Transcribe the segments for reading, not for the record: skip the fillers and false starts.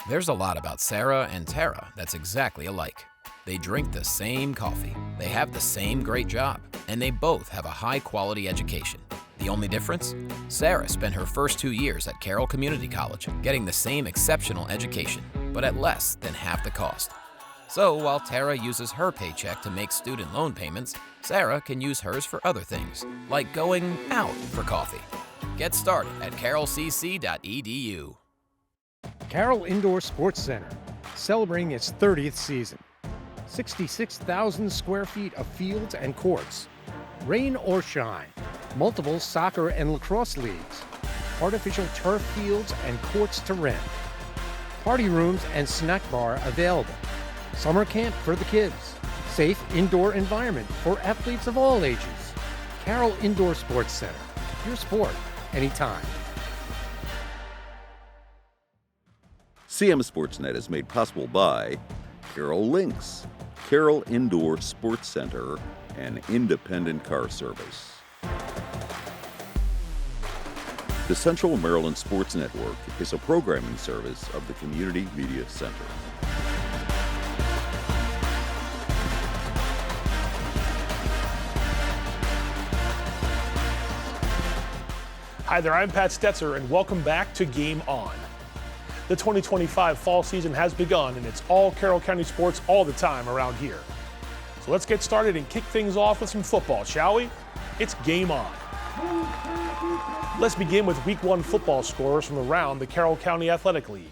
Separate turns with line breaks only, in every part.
There's a lot about Sarah and Tara that's exactly alike. They drink the same coffee, they have the same great job, and they both have a high-quality education. The only difference? Sarah spent her first 2 years at Carroll Community College, getting the same exceptional education, but at less than half the cost. So while Tara uses her paycheck to make student loan payments, Sarah can use hers for other things, like going out for coffee. Get started at carrollcc.edu.
Carroll Indoor Sports Center, celebrating its 30th season. 66,000 square feet of fields and courts. Rain or shine, multiple soccer and lacrosse leagues. Artificial turf fields and courts to rent. Party rooms and snack bar available. Summer camp for the kids. Safe indoor environment for athletes of all ages. Carroll Indoor Sports Center, your sport, anytime.
CMSportsNet is made possible by Carroll Lynx, Carroll Indoor Sports Center, and Independent Car Service. The Central Maryland Sports Network is a programming service of the Community Media Center.
Hi there, I'm Pat Stetzer, and welcome back to Game On. The 2025 fall season has begun, and it's all Carroll County sports all the time around here. So let's get started and kick things off with some football, shall we? It's Game On. Let's begin with Week 1 football scores from around the Carroll County Athletic League.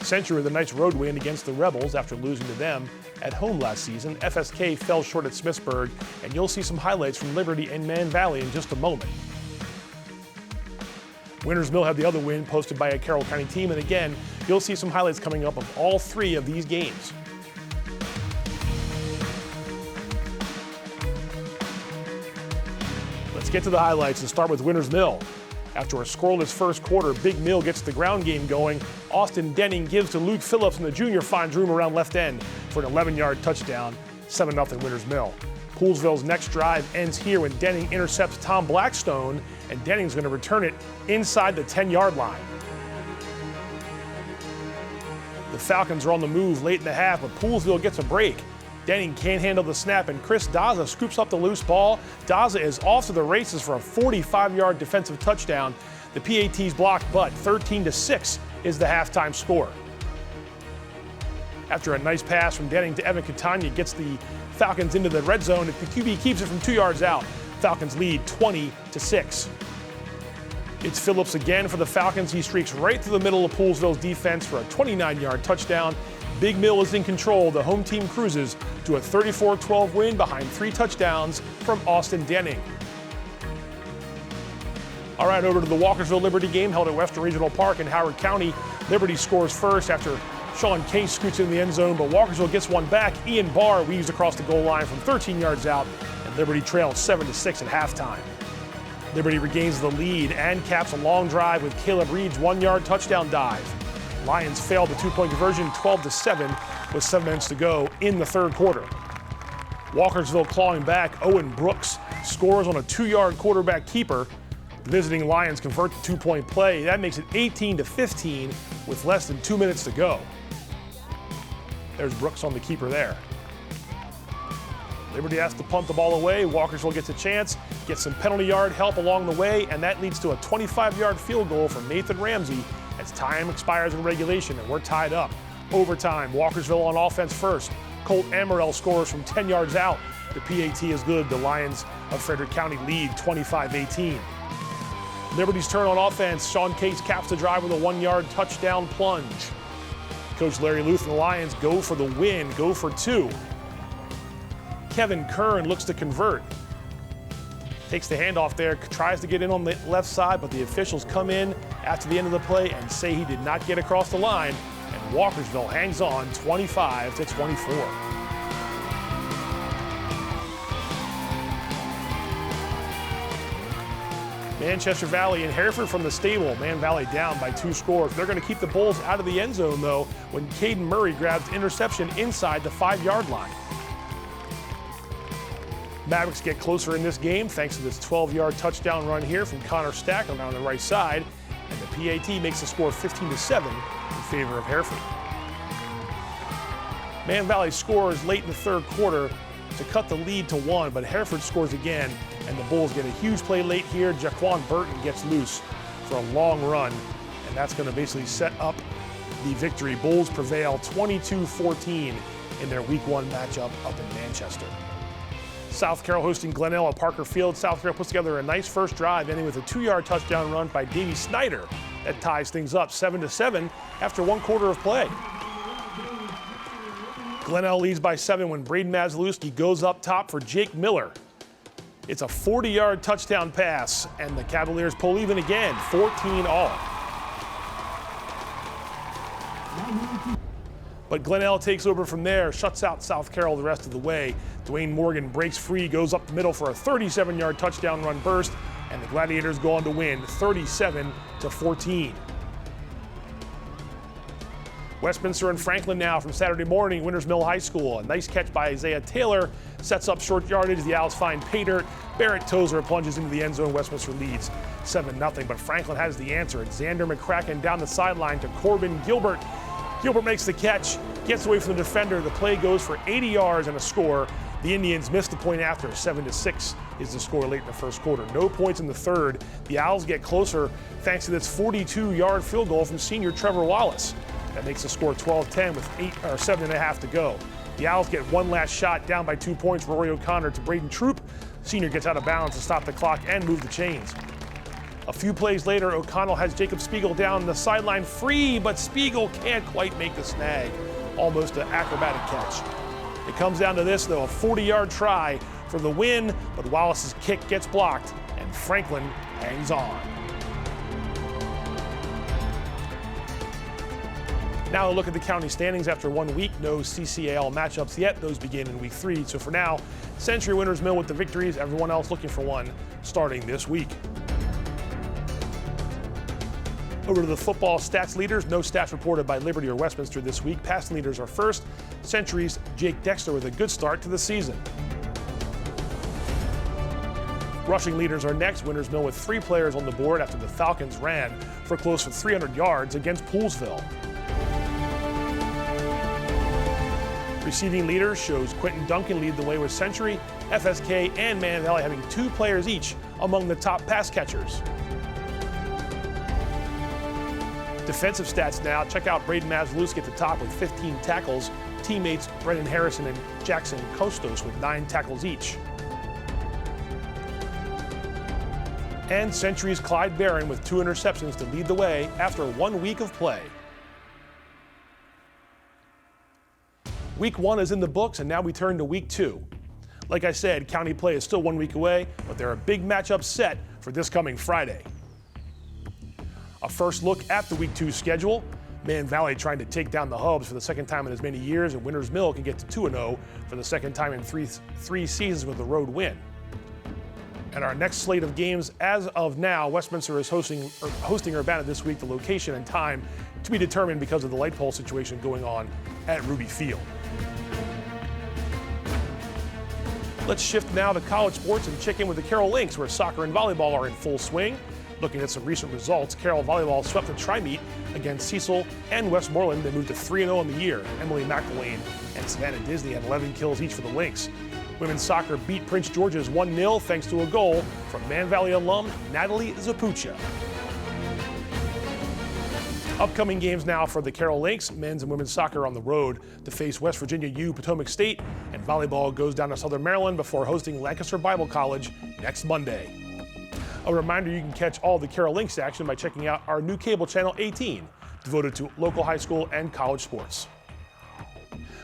Century with a nice road win against the Rebels after losing to them at home last season. FSK fell short at Smithsburg, and you'll see some highlights from Liberty and Man Valley in just a moment. Winters Mill had the other win posted by a Carroll County team, and again, you'll see some highlights coming up of all three of these games. Let's get to the highlights and start with Winters Mill. After a scoreless first quarter, Big Mill gets the ground game going. Austin Denning gives to Luke Phillips, and the junior finds room around left end for an 11-yard touchdown, 7-0 Winters Mill. Poolesville's next drive ends here when Denning intercepts Tom Blackstone, and Denning's going to return it inside the 10-yard line. The Falcons are on the move late in the half, but Poolesville gets a break. Denning can't handle the snap, and Chris Daza scoops up the loose ball. Daza is off to the races for a 45-yard defensive touchdown. The PAT's blocked, but 13-6 is the halftime score. After a nice pass from Denning to Evan Catania, gets the Falcons into the red zone. If the QB keeps it from 2 yards out, Falcons lead 20-6. It's Phillips again for the Falcons. He streaks right through the middle of Poolesville's defense for a 29-yard touchdown. Big Mill is in control. The home team cruises to a 34-12 win behind 3 touchdowns from Austin Denning. All right, over to the Walkersville Liberty game held at Western Regional Park in Howard County. Liberty scores first after Sean Case scoots in the end zone, but Walkersville gets one back. Ian Barr weaves across the goal line from 13 yards out, and Liberty trails 7-6 at halftime. Liberty regains the lead and caps a long drive with Caleb Reed's 1-yard touchdown dive. Lions failed the 2-point conversion 12-7 with 7 minutes to go in the third quarter. Walkersville clawing back. Owen Brooks scores on a 2-yard quarterback keeper. The visiting Lions convert the 2-point play. That makes it 18-15 with less than 2 minutes to go. There's Brooks on the keeper there. Liberty has to punt the ball away. Walkersville gets a chance, gets some penalty yard help along the way, and that leads to a 25-yard field goal from Nathan Ramsey as time expires in regulation, and we're tied up. Overtime, Walkersville on offense first. Colt Amaral scores from 10 yards out. The PAT is good. The Lions of Frederick County lead 25-18. Liberty's turn on offense. Sean Case caps the drive with a 1-yard touchdown plunge. Coach Larry Luth and the Lions go for the win, go for 2. Kevin Kern looks to convert. Takes the handoff there, tries to get in on the left side, but the officials come in after the end of the play and say he did not get across the line, and Walkersville hangs on 25-24. Manchester Valley and Hereford from the stable. Man Valley down by 2 scores. They're going to keep the Bulls out of the end zone, though, when Caden Murray grabs interception inside the 5-yard line. Mavericks get closer in this game thanks to this 12-yard touchdown run here from Connor Stackle down the right side. and the PAT makes the score 15-7 in favor of Hereford. Man Valley scores late in the third quarter to cut the lead to 1, but Hereford scores again, and the Bulls get a huge play late here. Jaquan Burton gets loose for a long run, and that's going to basically set up the victory. Bulls prevail 22-14 in their Week 1 matchup up in Manchester. South Carroll hosting Glenelg at Parker Field. South Carroll puts together a nice first drive, ending with a 2-yard touchdown run by Davey Snyder that ties things up 7-7 after 1 quarter of play. Glenelg leads by 7 when Braden Maslewski goes up top for Jake Miller. It's a 40-yard touchdown pass, and the Cavaliers pull even again, 14-all. But Glenelg takes over from there, shuts out South Carroll the rest of the way. Dwayne Morgan breaks free, goes up the middle for a 37-yard touchdown run burst, and the Gladiators go on to win 37-14. Westminster and Franklin now from Saturday morning, Winters Mill High School. A nice catch by Isaiah Taylor sets up short yardage. The Owls find pay dirt. Barrett Tozer plunges into the end zone. Westminster leads 7-0, but Franklin has the answer. It's Xander McCracken down the sideline to Corbin Gilbert. Gilbert makes the catch, gets away from the defender. The play goes for 80 yards and a score. The Indians missed the point after. 7-6 is the score late in the first quarter. No points in the third. The Owls get closer thanks to this 42-yard field goal from senior Trevor Wallace. That makes the score 12-10 with 7.5 to go. The Owls get one last shot, down by 2 points. Rory O'Connor to Braden Troop. Senior gets out of bounds to stop the clock and move the chains. A few plays later, O'Connell has Jacob Spiegel down the sideline free, but Spiegel can't quite make the snag. Almost an acrobatic catch. It comes down to this, though, a 40-yard try for the win, but Wallace's kick gets blocked, and Franklin hangs on. Now a look at the county standings after 1 week. No CCAL matchups yet. Those begin in week 3. So for now, Century Winters Mill with the victories. Everyone else looking for one starting this week. Over to the football stats leaders. No stats reported by Liberty or Westminster this week. Passing leaders are first. Century's Jake Dexter with a good start to the season. Rushing leaders are next. Winters Mill with 3 players on the board after the Falcons ran for close to 300 yards against Poolesville. Receiving leaders shows Quentin Duncan lead the way with Century, FSK, and Man Valley having 2 players each among the top pass catchers. Defensive stats now. Check out Braden Maslewski at the top with 15 tackles. Teammates Brendan Harrison and Jackson Kostos with 9 tackles each. And Century's Clyde Barron with 2 interceptions to lead the way after 1 week of play. Week 1 is in the books, and now we turn to week 2. Like I said, county play is still 1 week away, but there are big matchups set for this coming Friday. A first look at the week 2 schedule. Man Valley trying to take down the Hubs for the second time in as many years, and Winters Mill can get to 2-0 for the second time in three seasons with a road win. And our next slate of games, as of now, Westminster is hosting Urbana this week. The location and time to be determined because of the light pole situation going on at Ruby Field. Let's shift now to college sports and check in with the Carroll Lynx, where soccer and volleyball are in full swing. Looking at some recent results, Carroll volleyball swept the tri-meet against Cecil and Westmoreland. They moved to 3-0 on the year. Emily McElwain and Savannah Disney had 11 kills each for the Lynx. Women's soccer beat Prince George's 1-0 thanks to a goal from Man Valley alum Natalie Zapucha. Upcoming games now for the Carroll Lynx. Men's and women's soccer on the road to face West Virginia U Potomac State, and volleyball goes down to Southern Maryland before hosting Lancaster Bible College next Monday. A reminder, you can catch all the Carroll Lynx action by checking out our new cable channel 18, devoted to local high school and college sports.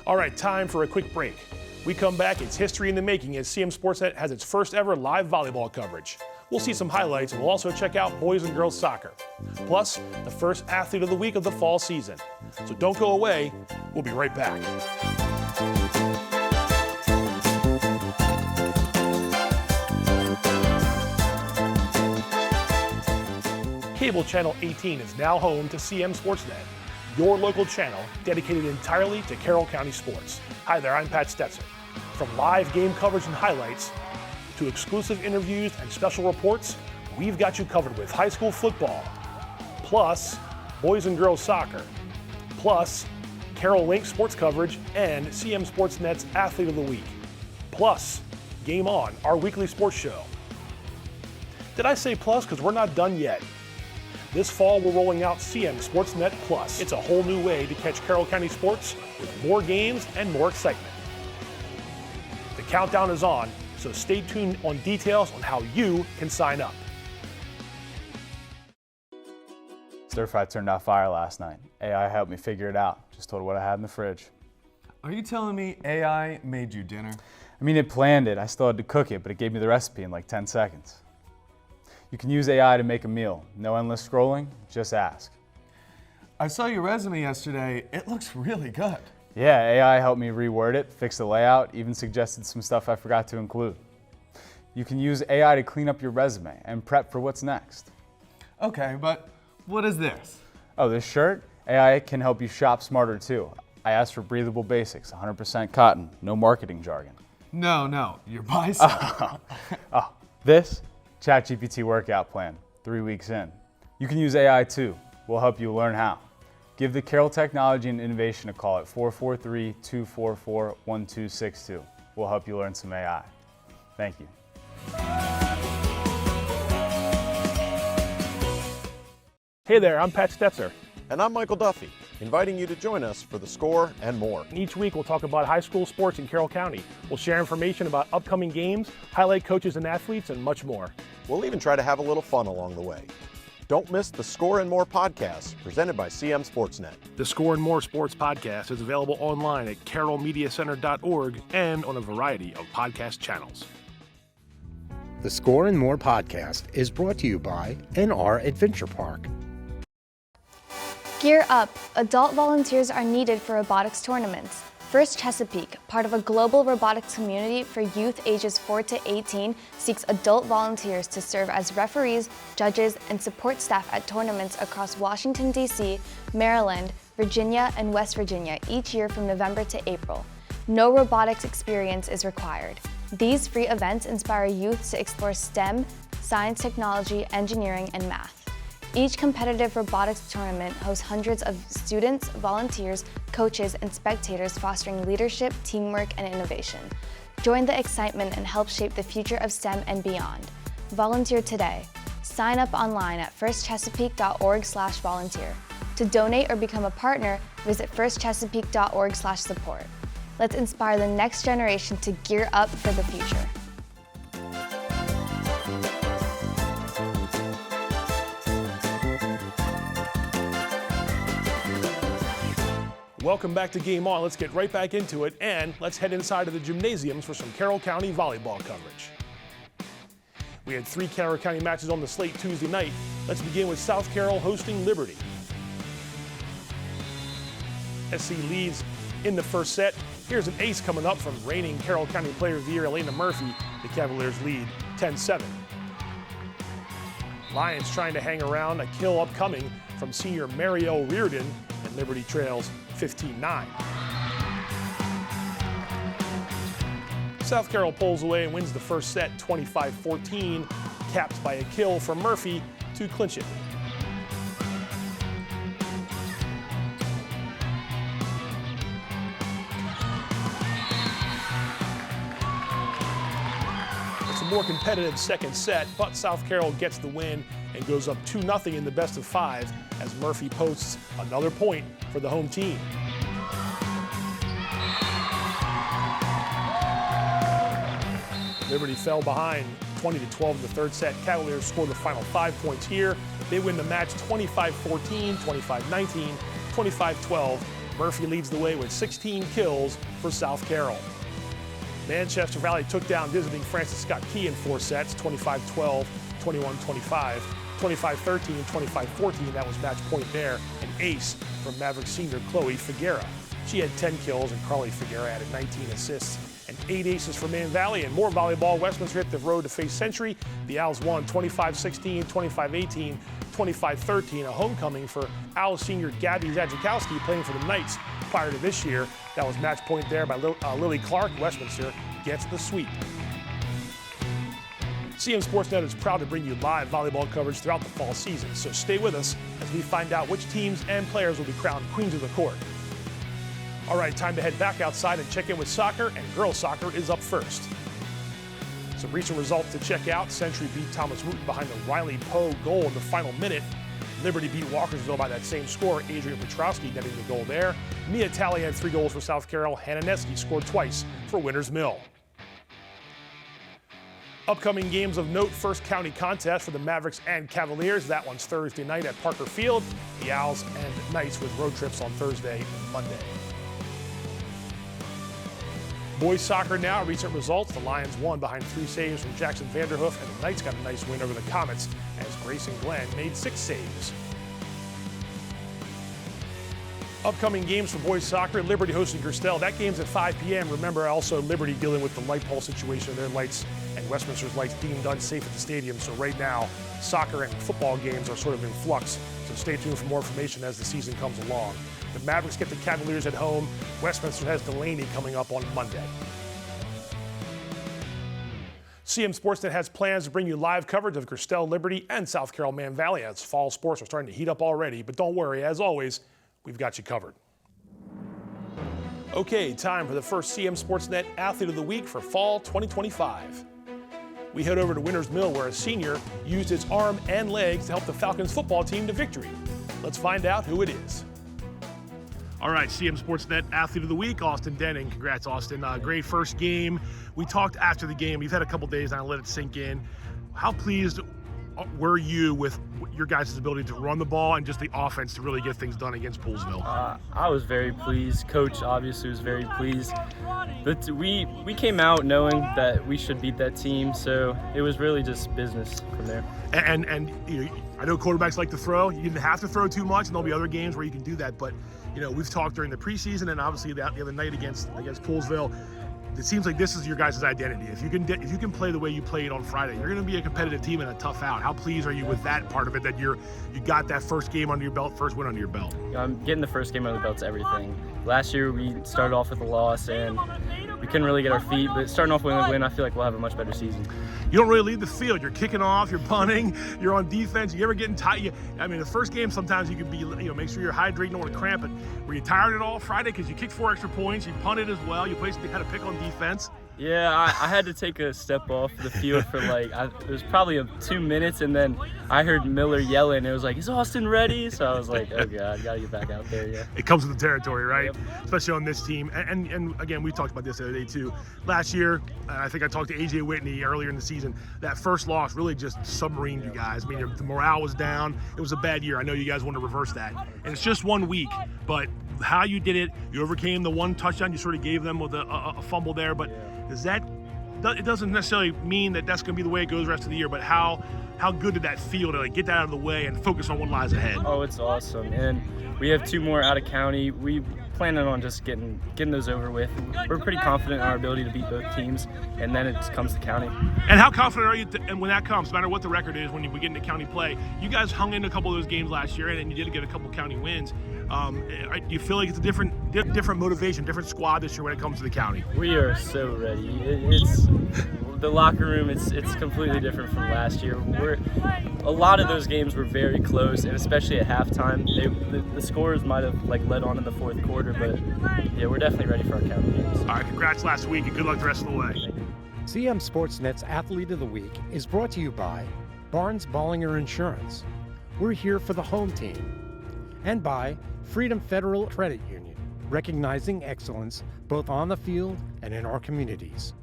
All right, time for a quick break. We come back, it's history in the making as CMSportsNet has its first ever live volleyball coverage. We'll see some highlights, and we'll also check out boys and girls soccer. Plus, the first athlete of the week of the fall season. So don't go away, we'll be right back. Cable channel 18 is now home to CMSportsNet, your local channel dedicated entirely to Carroll County sports. Hi there, I'm Pat Stetzer. From live game coverage and highlights to exclusive interviews and special reports, we've got you covered with high school football, plus boys and girls soccer, plus Carroll Lynx sports coverage and CMSportsNet's Athlete of the Week, plus Game On, our weekly sports show. Did I say plus? Because we're not done yet. This fall, we're rolling out CMSportsNet Plus. It's a whole new way to catch Carroll County sports with more games and more excitement. The countdown is on, so stay tuned on details on how you can sign up.
Stir fry turned out fire last night. AI helped me figure it out. Just told her what I had in the fridge.
Are you telling me AI made you dinner?
I mean, it planned it. I still had to cook it, but it gave me the recipe in like 10 seconds. You can use AI to make a meal. No endless scrolling, just ask.
I saw your resume yesterday. It looks really good.
Yeah, AI helped me reword it, fix the layout, even suggested some stuff I forgot to include. You can use AI to clean up your resume and prep for what's next.
Okay, but what is this?
Oh, this shirt? AI can help you shop smarter too. I asked for breathable basics, 100% cotton, no marketing jargon.
No, your bicep.
This? ChatGPT workout plan, 3 weeks in. You can use AI too. We'll help you learn how. Give the Carroll Technology and Innovation a call at 443-244-1262. We'll help you learn some AI. Thank you.
Hey there, I'm Pat Stetzer.
And I'm Michael Duffy, inviting you to join us for The Score and more.
Each week we'll talk about high school sports in Carroll County. We'll share information about upcoming games, highlight coaches and athletes, and much more.
We'll even try to have a little fun along the way. Don't miss the Score and More podcast presented by CMSportsNet.
The Score and More Sports podcast is available online at carrollmediacenter.org and on a variety of podcast channels.
The Score and More podcast is brought to you by NR Adventure Park.
Gear up! Adult volunteers are needed for robotics tournaments. First Chesapeake, part of a global robotics community for youth ages 4 to 18, seeks adult volunteers to serve as referees, judges, and support staff at tournaments across Washington, D.C., Maryland, Virginia, and West Virginia each year from November to April. No robotics experience is required. These free events inspire youth to explore STEM, science, technology, engineering, and math. Each competitive robotics tournament hosts hundreds of students, volunteers, coaches, and spectators fostering leadership, teamwork, and innovation. Join the excitement and help shape the future of STEM and beyond. Volunteer today. Sign up online at firstchesapeake.org/volunteer. To donate or become a partner, visit firstchesapeake.org/support. Let's inspire the next generation to gear up for the future.
Welcome back to Game On. Let's get right back into it, and let's head inside of the gymnasiums for some Carroll County volleyball coverage. We had 3 Carroll County matches on the slate Tuesday night. Let's begin with South Carroll hosting Liberty. SC leads in the first set. Here's an ace coming up from reigning Carroll County Player of the Year, Elena Murphy. The Cavaliers lead 10-7. Lions trying to hang around, a kill upcoming from senior Mario Reardon, and Liberty trails 15-9. South Carroll pulls away and wins the first set 25-14, capped by a kill from Murphy to clinch it. It's a more competitive second set, but South Carroll gets the win and goes up 2-0 in the best of 5 as Murphy posts another point for the home team. Liberty fell behind 20-12 in the third set. Cavaliers scored the final 5 points here. They win the match 25-14, 25-19, 25-12. Murphy leads the way with 16 kills for South Carroll. Manchester Valley took down visiting Francis Scott Key in 4 sets, 25-12, 21-25, 25-13, 25-14. That was match point there. An ace from Maverick senior Chloe Figuera. She had 10 kills, and Carly Figuera added 19 assists and 8 aces for Man Valley. And more volleyball. Westminster hit the road to face Century. The Owls won 25-16, 25-18, 25-13. A homecoming for Owls senior Gabby Zadzikowski, playing for the Knights prior to this year. That was match point there by Lily Clark. Westminster gets the sweep. CM Sportsnet is proud to bring you live volleyball coverage throughout the fall season, so stay with us as we find out which teams and players will be crowned queens of the court. All right, time to head back outside and check in with soccer, and girls soccer is up first. Some recent results to check out. Century beat Thomas Wooten behind the Riley Poe goal in the final minute. Liberty beat Walkersville by that same score. Adrian Petrowski netting the goal there. Mia Talley had 3 goals for South Carroll. Hannah Neske scored twice for Winters Mill. Upcoming games of note: First County contest for the Mavericks and Cavaliers. That one's Thursday night at Parker Field. The Owls and Knights with road trips on Thursday and Monday. Boys soccer now, recent results. The Lions won behind 3 saves from Jackson Vanderhoof, and the Knights got a nice win over the Comets as Grayson Glenn made 6 saves. Upcoming games for boys soccer: Liberty hosting Gerstel. That game's at 5 p.m. Remember, also Liberty dealing with the light pole situation of their lights, and Westminster's lights deemed unsafe at the stadium. So right now, soccer and football games are sort of in flux. So stay tuned for more information as the season comes along. The Mavericks get the Cavaliers at home. Westminster has Delaney coming up on Monday. CM Sportsnet has plans to bring you live coverage of Gerstel, Liberty, and South Carroll Man Valley as fall sports are starting to heat up already. But don't worry, as always, we've got you covered. Okay, time for the first CM Sportsnet Athlete of the Week for fall 2025. We head over to Winters Mill, where a senior used his arm and legs to help the Falcons football team to victory. Let's find out who it is. All right, CM Sportsnet Athlete of the Week, Austin Denning. Congrats, Austin. Great first game. We talked after the game. We've had a couple days now to let it sink in. How pleased were you with your guys' ability to run the ball and just the offense to really get things done against Poolesville?
I was very pleased. Coach obviously was very pleased. But we came out knowing that we should beat that team, so it was really just business from there.
And you know, I know quarterbacks like to throw. You didn't have to throw too much, and there'll be other games where you can do that. But you know, we've talked during the preseason and obviously the other night against Poolesville. It seems like this is your guys' identity. If you can play the way you played on Friday, you're going to be a competitive team and a tough out. How pleased are you with that part of it, that you got that first game under your belt, first win under your belt?
You know, getting the first game under the belt's everything. Last year we started off with a loss and we couldn't really get our feet, but starting off with a win, I feel like we'll have a much better season.
You don't really lead the field. You're kicking off, you're punting, you're on defense. You ever getting tired? I mean, the first game sometimes you could be, make sure you're hydrating, don't want to cramp it. Were you tired at all Friday? Because you kicked 4 extra points, you punted as well, you had to pick on defense.
Yeah, I had to take a step off the field for it was probably 2 minutes, and then I heard Miller yelling. It was like, is Austin ready? So I was like, oh God, gotta get back out there, yeah.
It comes with the territory, right?
Yep.
Especially on this team. And again, we talked about this the other day too. Last year, I think I talked to AJ Whitney earlier in the season, that first loss really just submarined you guys. I mean, the morale was down. It was a bad year. I know you guys want to reverse that. And it's just 1 week, but how you did it, you overcame the 1 touchdown you sort of gave them with a fumble there, but it doesn't necessarily mean that that's going to be the way it goes the rest of the year, but how good did that feel to get that out of the way and focus on what lies ahead?
Oh, it's awesome. And we have 2 more out of county. We planning on just getting those over with. We're pretty confident in our ability to beat both teams, and then it just comes to county.
And how confident are you and when that comes, no matter what the record is, when we get into county play? You guys hung in a couple of those games last year, and you did get a couple county wins. Do you feel like it's a different motivation, different squad this year when it comes to the county?
We are so ready. It's the locker room. It's completely different from last year. A lot of those games were very close, and especially at halftime, the scores might have led on in the 4th quarter. But yeah, we're definitely ready for our county games.
All right, congrats last week, and good luck the rest of the way.
CM Sportsnet's Athlete of the Week is brought to you by Barnes Bollinger Insurance. We're here for the home team. And by Freedom Federal Credit Union, recognizing excellence both on the field and in our communities.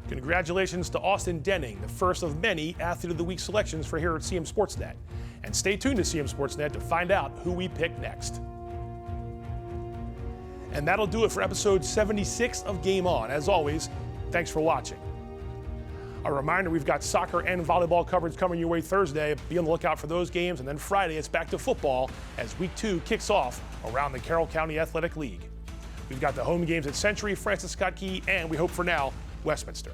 Congratulations to Austin Denning, the first of many Athlete of the Week selections for here at CM Sportsnet. And stay tuned to CM Sportsnet to find out who we pick next. And that'll do it for episode 76 of Game On. As always, thanks for watching. A reminder, we've got soccer and volleyball coverage coming your way Thursday. Be on the lookout for those games. And then Friday, it's back to football as Week 2 kicks off around the Carroll County Athletic League. We've got the home games at Century, Francis Scott Key, and we hope for now, Westminster.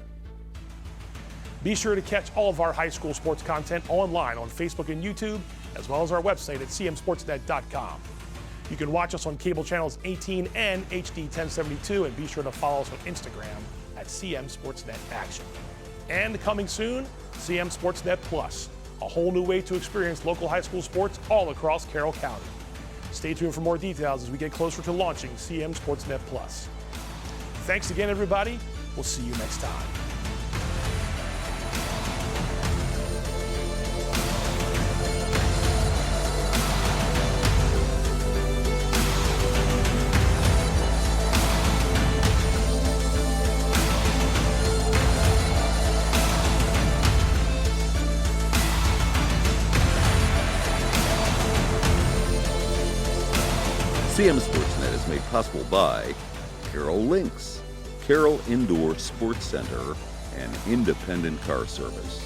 Be sure to catch all of our high school sports content online on Facebook and YouTube, as well as our website at cmsportsnet.com. You can watch us on cable channels 18 and HD 1072, and be sure to follow us on Instagram at CM Sportsnet Action. And coming soon, CMSportsNet Plus, a whole new way to experience local high school sports all across Carroll County. Stay tuned for more details as we get closer to launching CMSportsNet Plus. Thanks again, everybody. We'll see you next time.
CMSportsNet is made possible by Carroll Lynx, Carroll Indoor Sports Center, and independent car service.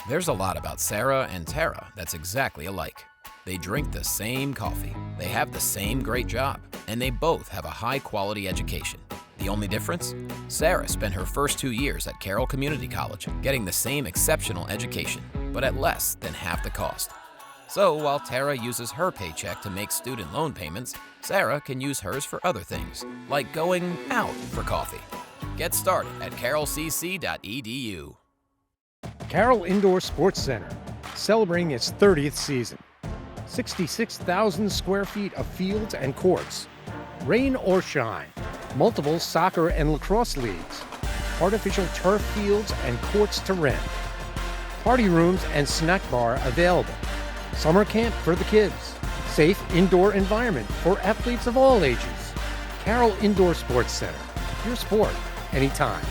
There's a lot about Sarah and Tara that's exactly alike. They drink the same coffee, they have the same great job, and they both have a high-quality education. The only difference? Sarah spent her first 2 years at Carroll Community College, getting the same exceptional education, but at less than half the cost. So while Tara uses her paycheck to make student loan payments, Sarah can use hers for other things, like going out for coffee. Get started at carrollcc.edu.
Carroll Indoor Sports Center, celebrating its 30th season. 66,000 square feet of fields and courts. Rain or shine, multiple soccer and lacrosse leagues. Artificial turf fields and courts to rent. Party rooms and snack bar available. Summer camp for the kids. Safe indoor environment for athletes of all ages. Carroll Indoor Sports Center. Your sport, anytime.